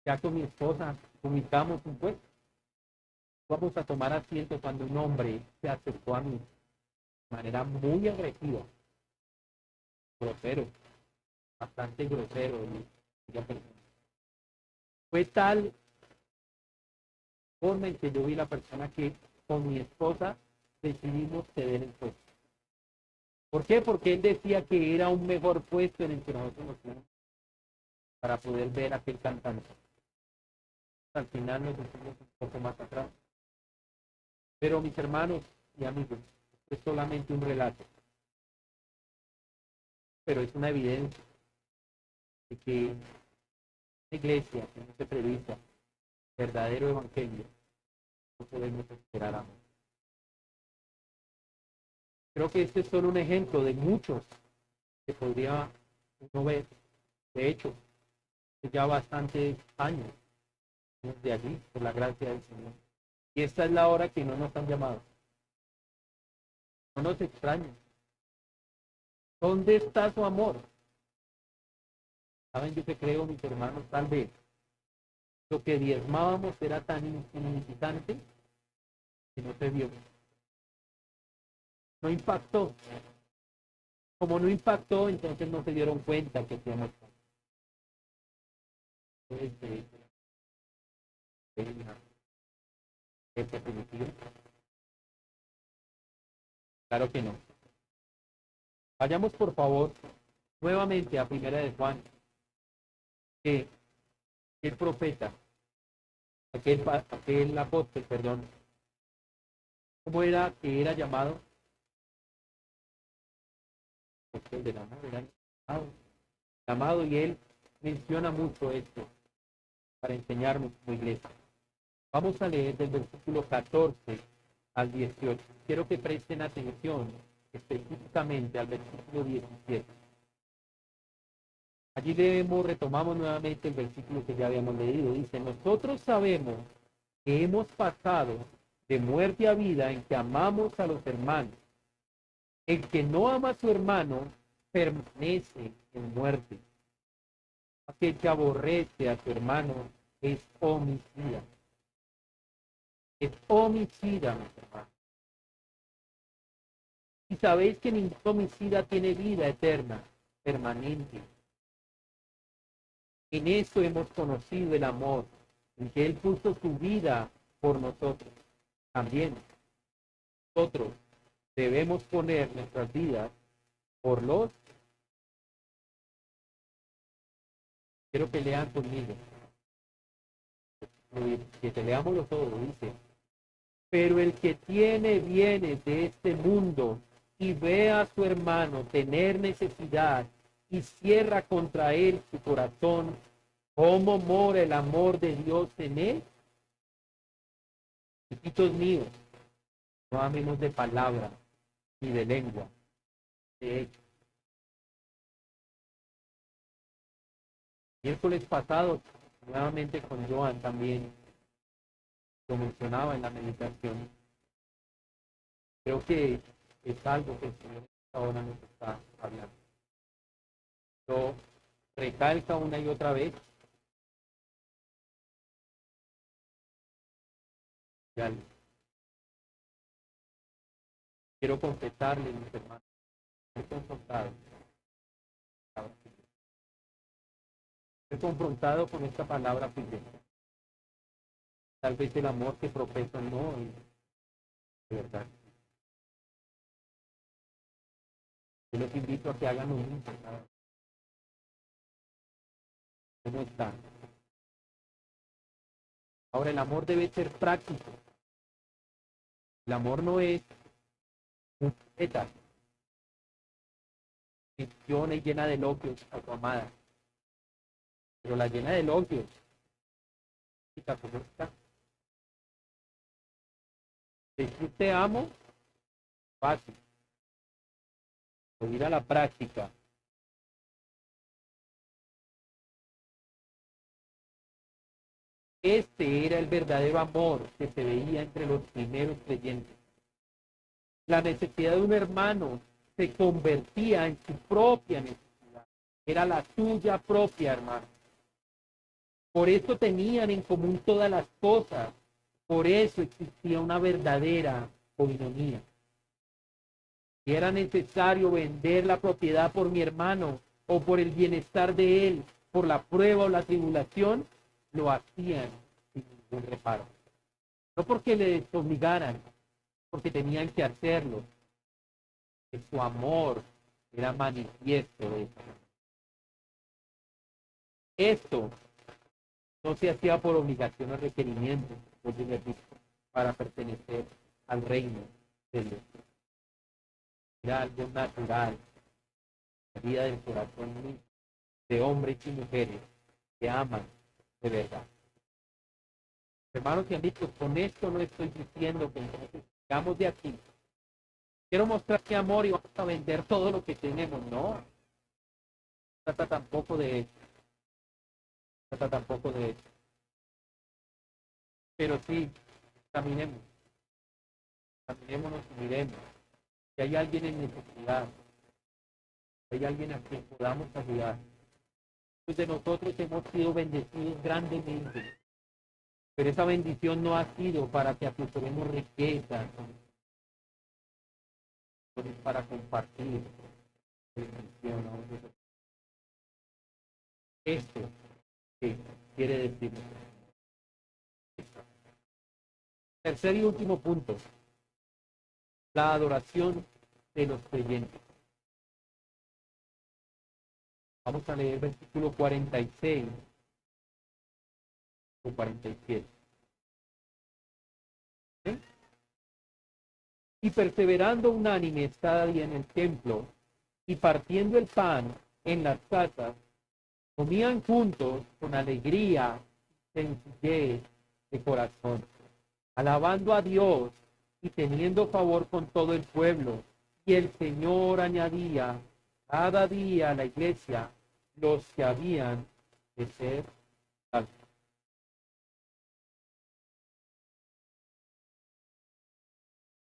Ya con mi esposa ubicamos un puesto. Vamos a tomar asiento cuando un hombre se acercó a mí de manera muy agresiva, grosero, bastante grosero. Fue tal forma en que yo vi la persona que con mi esposa decidimos ceder el puesto. ¿Por qué? Porque él decía que era un mejor puesto en el que nosotros nos fuimos para poder ver a aquel cantante. Al final nos pusimos un poco más atrás. Pero mis hermanos y amigos, es solamente un relato. Pero es una evidencia de que la iglesia que no se predica verdadero evangelio, no podemos esperar amor. Creo que este es solo un ejemplo de muchos que podría uno ver. De hecho, ya bastantes años desde allí, por la gracia del Señor. Y esta es la hora que no nos han llamado. No nos extrañen. ¿Dónde está su amor? ¿Saben yo que creo, mis hermanos? Tal vez lo que diezmábamos era tan insignificante que no se vio. No impactó. Como no impactó, entonces no se dieron cuenta que hacíamos. Claro que no. Vayamos por favor nuevamente a Primera de Juan, que el profeta, aquel apóstol, perdón, ¿cómo era que era llamado? El del amor, era llamado, y él menciona mucho esto para enseñarnos como iglesia. Vamos a leer del versículo 14 al 18. Quiero que presten atención específicamente al versículo 17. Allí retomamos nuevamente el versículo que ya habíamos leído. Dice, nosotros sabemos que hemos pasado de muerte a vida en que amamos a los hermanos. El que no ama a su hermano permanece en muerte. Aquel que aborrece a su hermano es homicida. Es homicida, mis hermanos. Y sabéis que ningún homicida tiene vida eterna, permanente. En eso hemos conocido el amor, en que Él puso su vida por nosotros. También nosotros debemos poner nuestras vidas por los. Quiero que lean conmigo. Que te leámoslo todo, dice. Pero el que tiene bienes de este mundo y ve a su hermano tener necesidad y cierra contra él su corazón, ¿cómo mora el amor de Dios en él? Hijitos míos, no amemos de palabra ni de lengua, de hecho. Miércoles pasado, nuevamente con Joan también lo mencionaba en la meditación. Creo que es algo que el Señor ahora nos está hablando. Lo recalca una y otra vez. Quiero confesarle, mis hermanos, estoy confrontado con esta palabra primero. Tal vez el amor que profeso no es de verdad. Yo les invito a que hagan lo mismo. ¿Cómo están? Ahora, el amor debe ser práctico. El amor no es un poeta, ficción y llena de elogios a tu amada. Pero la llena de elogios, ¿cómo está? Decir te amo, fácil. Ir a la práctica. Este era el verdadero amor que se veía entre los primeros creyentes. La necesidad de un hermano se convertía en su propia necesidad. Era la suya propia, hermano. Por eso tenían en común todas las cosas. Por eso existía una verdadera coinonía. Si era necesario vender la propiedad por mi hermano o por el bienestar de él, por la prueba o la tribulación, lo hacían sin ningún reparo. No porque les obligaran, porque tenían que hacerlo. Que su amor era manifiesto de eso. Esto no se hacía por obligación o requerimiento, para pertenecer al reino de Dios. Era algo natural, la vida del corazón de hombres y mujeres que aman de verdad. Hermanos y amigos, con esto no estoy diciendo que entonces sigamos de aquí. Quiero mostrar mi amor y vamos a vender todo lo que tenemos. No. Trata tampoco de eso. Pero sí, caminémonos y miremos. Si hay alguien en necesidad, si hay alguien a quien podamos ayudar, pues de nosotros hemos sido bendecidos grandemente. Pero esa bendición no ha sido para que atesoremos riquezas, es para compartir. Esto que quiere decir. Tercer y último punto. La adoración de los creyentes. Vamos a leer el versículo 46 o 47. ¿Sí? Y perseverando unánimes cada día en el templo y partiendo el pan en las casas, Comían juntos con alegría y sencillez de corazón, alabando a Dios y teniendo favor con todo el pueblo. Y el Señor añadía cada día a la iglesia los que habían de ser salvos.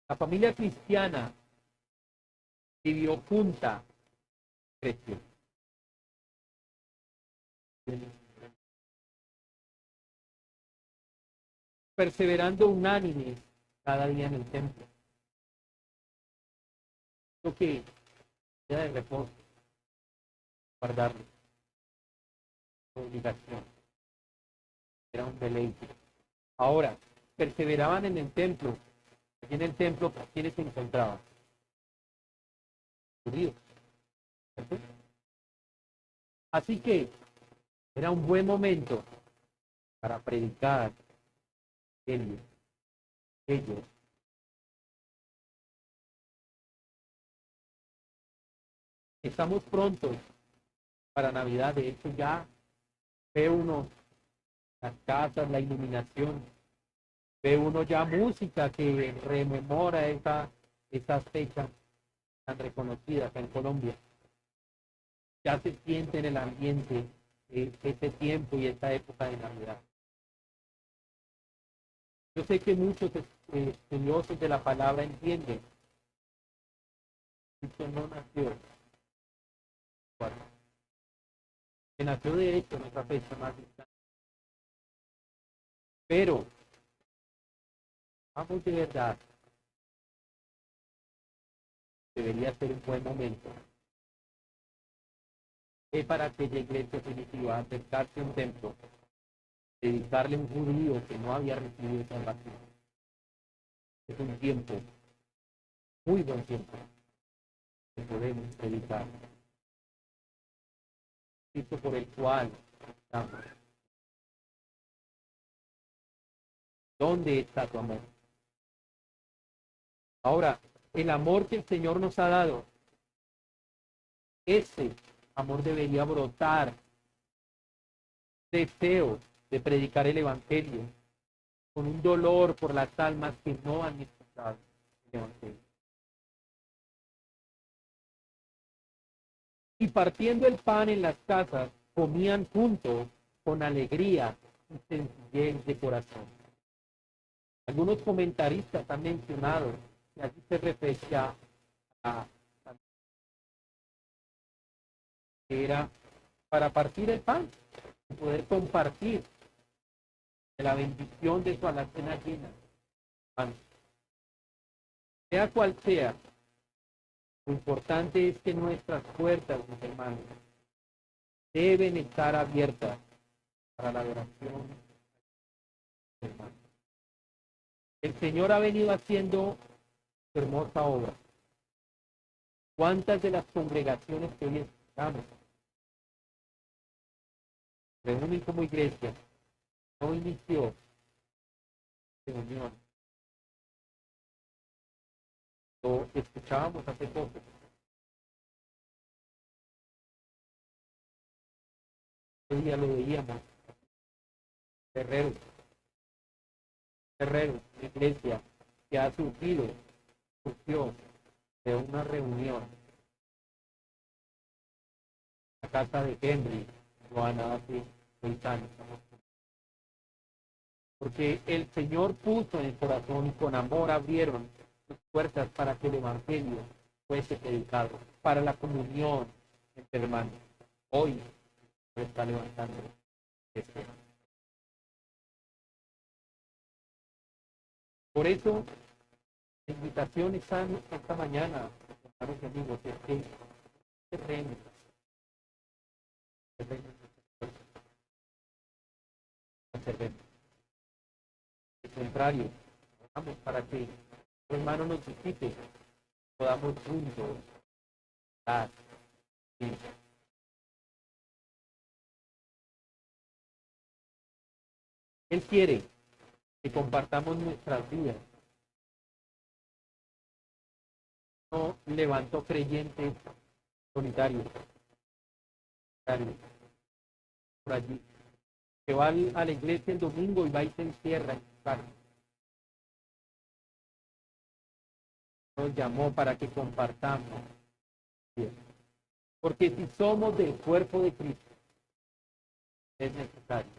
La familia cristiana vivió junta, creció, perseverando unánime cada día en el templo. Lo que era de reposo, guardarlo, obligación, era un deleite. Ahora, perseveraban en el templo. Aquí en el templo, ¿quiénes se encontraban? Judíos. ¿Cierto? Así que era un buen momento para predicar ellos. Estamos prontos para Navidad. De hecho, ya ve uno las casas, la iluminación, ve uno ya música que rememora esas fechas tan reconocidas en Colombia. Ya se siente en el ambiente este tiempo y esta época de Navidad. Yo sé que muchos estudiosos de la palabra entienden que Cristo no nació, que nació de hecho en otra fecha más distante. Pero, vamos de verdad, debería ser un buen momento para aquella iglesia primitiva acercarse a un templo, dedicarle a un judío que no había recibido salvación. Es un tiempo, muy buen tiempo, que podemos dedicar. Cristo por el cual estamos. ¿Dónde está tu amor? Ahora, el amor que el Señor nos ha dado, ese amor debería brotar deseo de predicar el Evangelio, con un dolor por las almas que no han escuchado el Evangelio. Y partiendo el pan en las casas, comían juntos con alegría y sencillez de corazón. Algunos comentaristas han mencionado que aquí se refería a que era para partir el pan, poder compartir de la bendición de su alacena llena. Sea cual sea, lo importante es que nuestras puertas, mis hermanos, deben estar abiertas para la adoración. Hermanos. El Señor ha venido haciendo hermosa obra. ¿Cuántas de las congregaciones que hoy estamos reúnen como iglesia no inició reunión? Lo escuchábamos hace poco. Hoy día lo veíamos. Guerreros, la iglesia que ha surgió de una reunión en la casa de Henry, Joana, hace 6 años. Porque el Señor puso en el corazón y con amor abrieron sus puertas para que el Evangelio fuese predicado, para la comunión entre hermanos. Hoy se está levantando este. Por eso, la invitación esta mañana, hermanos y amigos, es que terreno, al contrario, vamos para que el hermano nos visite, podamos juntos dar. Él quiere que compartamos nuestras vidas. No levantó creyentes solitarios. por allí, que va a la iglesia el domingo y va y se encierra en su casa. Nos llamó para que compartamos. Porque si somos del cuerpo de Cristo, es necesario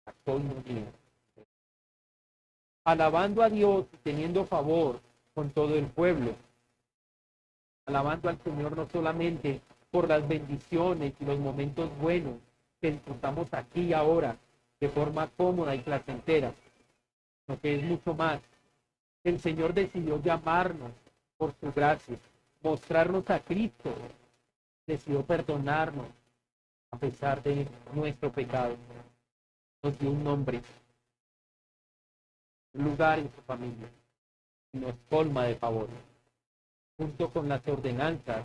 la comunión. Alabando a Dios y teniendo favor con todo el pueblo. Alabando al Señor no solamente por las bendiciones y los momentos buenos que disfrutamos aquí y ahora de forma cómoda y placentera, sino que es mucho más. El Señor decidió llamarnos por su gracia, mostrarnos a Cristo, decidió perdonarnos a pesar de nuestro pecado. Nos dio un nombre, un lugar en su familia y nos colma de favor. Junto con las ordenanzas,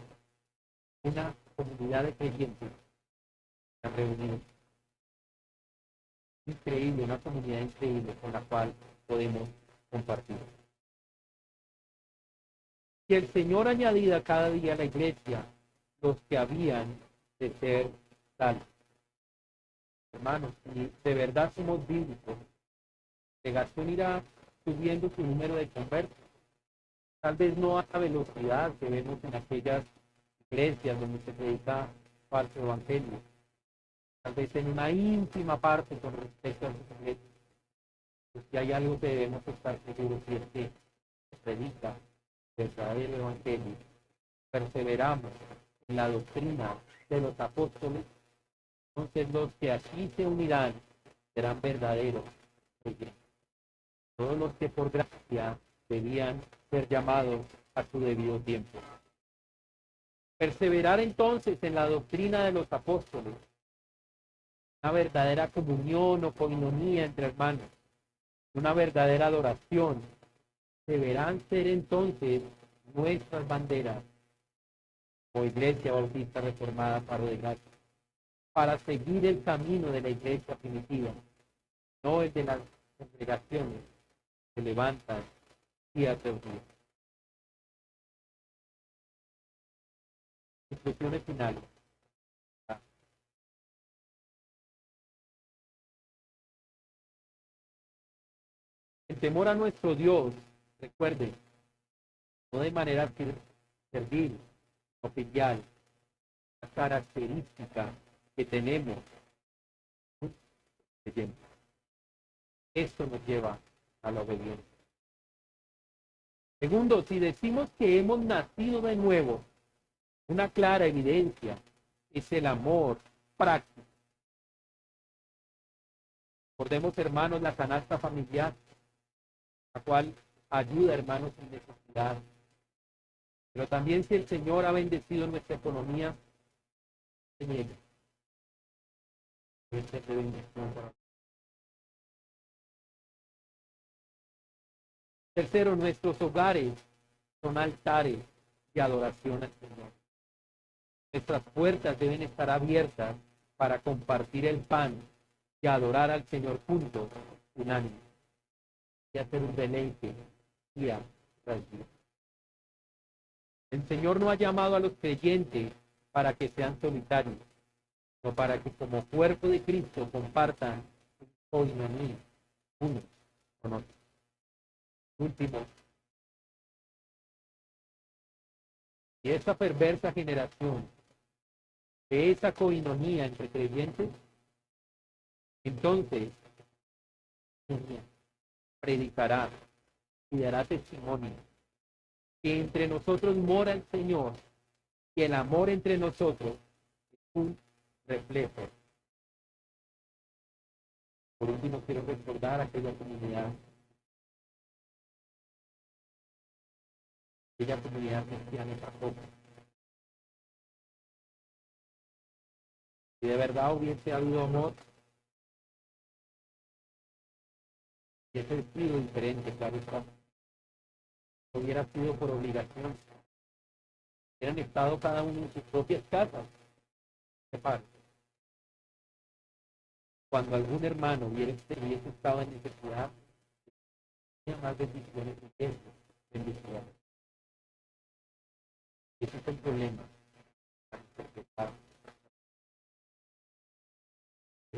una comunidad de creyentes se ha reunido. Increíble, una comunidad increíble con la cual podemos compartir. Y el Señor añadía cada día a la iglesia los que habían de ser salvos. Hermanos, si de verdad somos bíblicos, Legación irá subiendo su número de conversos. Tal vez no a la velocidad que vemos en aquellas iglesias donde se predica falso evangelio. Tal vez en una ínfima parte con respecto a sus iglesias. Pues si hay algo que debemos estar seguros y es que se predica el verdadero evangelio. Perseveramos en la doctrina de los apóstoles. Entonces los que aquí se unirán serán verdaderos creyentes. Todos los que por gracia debían ser llamados a su debido tiempo. Perseverar entonces en la doctrina de los apóstoles, una verdadera comunión o coinonía entre hermanos, una verdadera adoración, deberán ser entonces nuestras banderas o Iglesia Bautista Reformada Faro de Gracia, para seguir el camino de la iglesia primitiva, no el de las congregaciones se levantan día tras día. Instrucciones finales. El temor a nuestro Dios, recuerden, no de manera servil, oficial, la característica que tenemos. Esto nos lleva a la obediencia. Segundo, si decimos que hemos nacido de nuevo, una clara evidencia es el amor práctico. Recordemos, hermanos, la canasta familiar, la cual ayuda a hermanos sin necesidad. Pero también si el Señor ha bendecido nuestra economía, se niega. Tercero, nuestros hogares son altares de adoración al Señor. Nuestras puertas deben estar abiertas para compartir el pan y adorar al Señor juntos, unánimes, y hacer un deleite día tras día. El Señor no ha llamado a los creyentes para que sean solitarios, sino para que como cuerpo de Cristo compartan coinonía unos con otros. Último, y esta perversa generación de esa coinonía entre creyentes, entonces predicará y dará testimonio que entre nosotros mora el Señor y el amor entre nosotros es un reflejo. Por último, quiero recordar a aquella comunidad cristiana tampoco. Si de verdad hubiese habido amor, hubiese sido diferente, claro está. Hubiera sido por obligación. Hubieran estado cada uno en sus propias casas. Cuando algún hermano hubiese estado en necesidad, tenía más bendiciones que eso, bendiciones. Ese es el problema.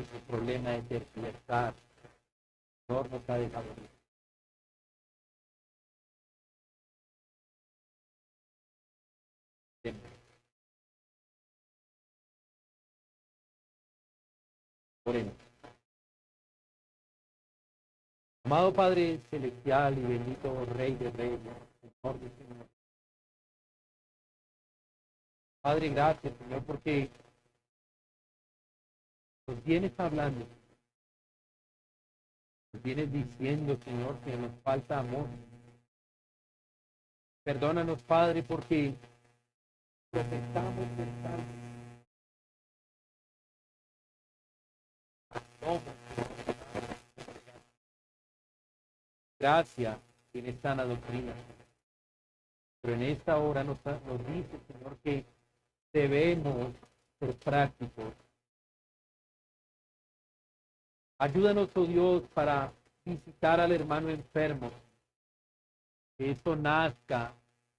el problema de tergiversar. Señor, nos ha dejado. Oremos. Amado Padre celestial y bendito Rey de Reyes, Señor de Señor. Padre, gracias, Señor, porque nos vienes hablando, nos vienes diciendo, Señor, que nos falta amor. Perdónanos, Padre, porque lo que estamos pensando no, gracia tiene sana doctrina. Pero en esta hora nos dice, Señor, que debemos ser prácticos. Ayúdanos, oh Dios, para visitar al hermano enfermo. Que esto nazca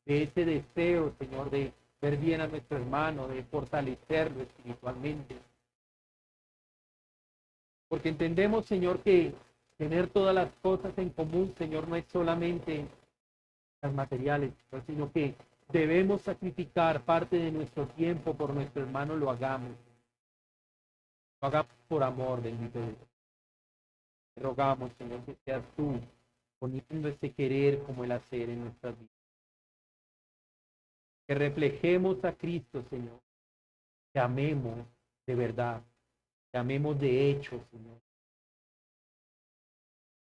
de ese deseo, Señor, de ver bien a nuestro hermano, de fortalecerlo espiritualmente. Porque entendemos, Señor, que tener todas las cosas en común, Señor, no es solamente las materiales, sino que debemos sacrificar parte de nuestro tiempo por nuestro hermano, lo hagamos. Lo hagamos por amor, bendito Dios. Te rogamos, Señor, que seas tú poniendo ese querer como el hacer en nuestras vidas. Que reflejemos a Cristo, Señor. Que amemos de verdad. Que amemos de hecho, Señor.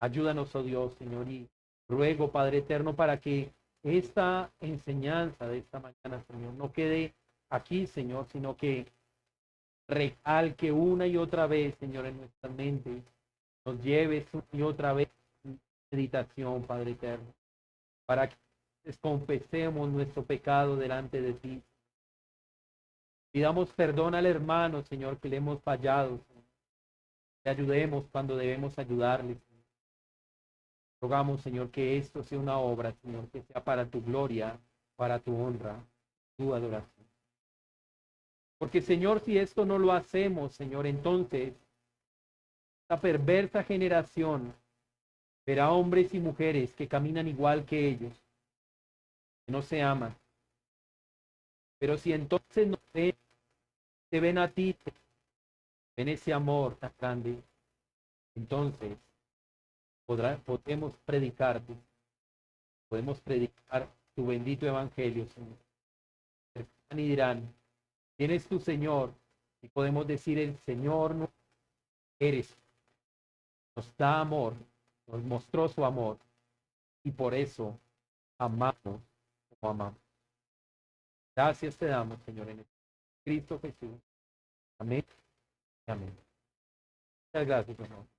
Ayúdanos, oh Dios, Señor, y ruego, Padre eterno, para que esta enseñanza de esta mañana, Señor, no quede aquí, Señor, sino que recalque una y otra vez, Señor, en nuestras mentes, nos lleves una y otra vez en meditación, Padre eterno, para que confesemos nuestro pecado delante de ti. Pidamos perdón al hermano, Señor, que le hemos fallado, Señor. Te ayudemos cuando debemos ayudarle. Rogamos, Señor, que esto sea una obra, Señor, que sea para tu gloria, para tu honra, tu adoración. Porque, Señor, si esto no lo hacemos, Señor, entonces esta perversa generación verá hombres y mujeres que caminan igual que ellos, que no se aman. Pero si entonces no ven, te ven a ti, ven ese amor tan grande, entonces podemos predicarte, podemos predicar tu bendito evangelio, Señor. Y dirán, ¿quién es tu Señor? Y podemos decir, el Señor no eres, nos da amor, nos mostró su amor, y por eso amamos como amamos. Gracias te damos, Señor, en Cristo Jesús. Amén. Amén. Muchas gracias, Señor.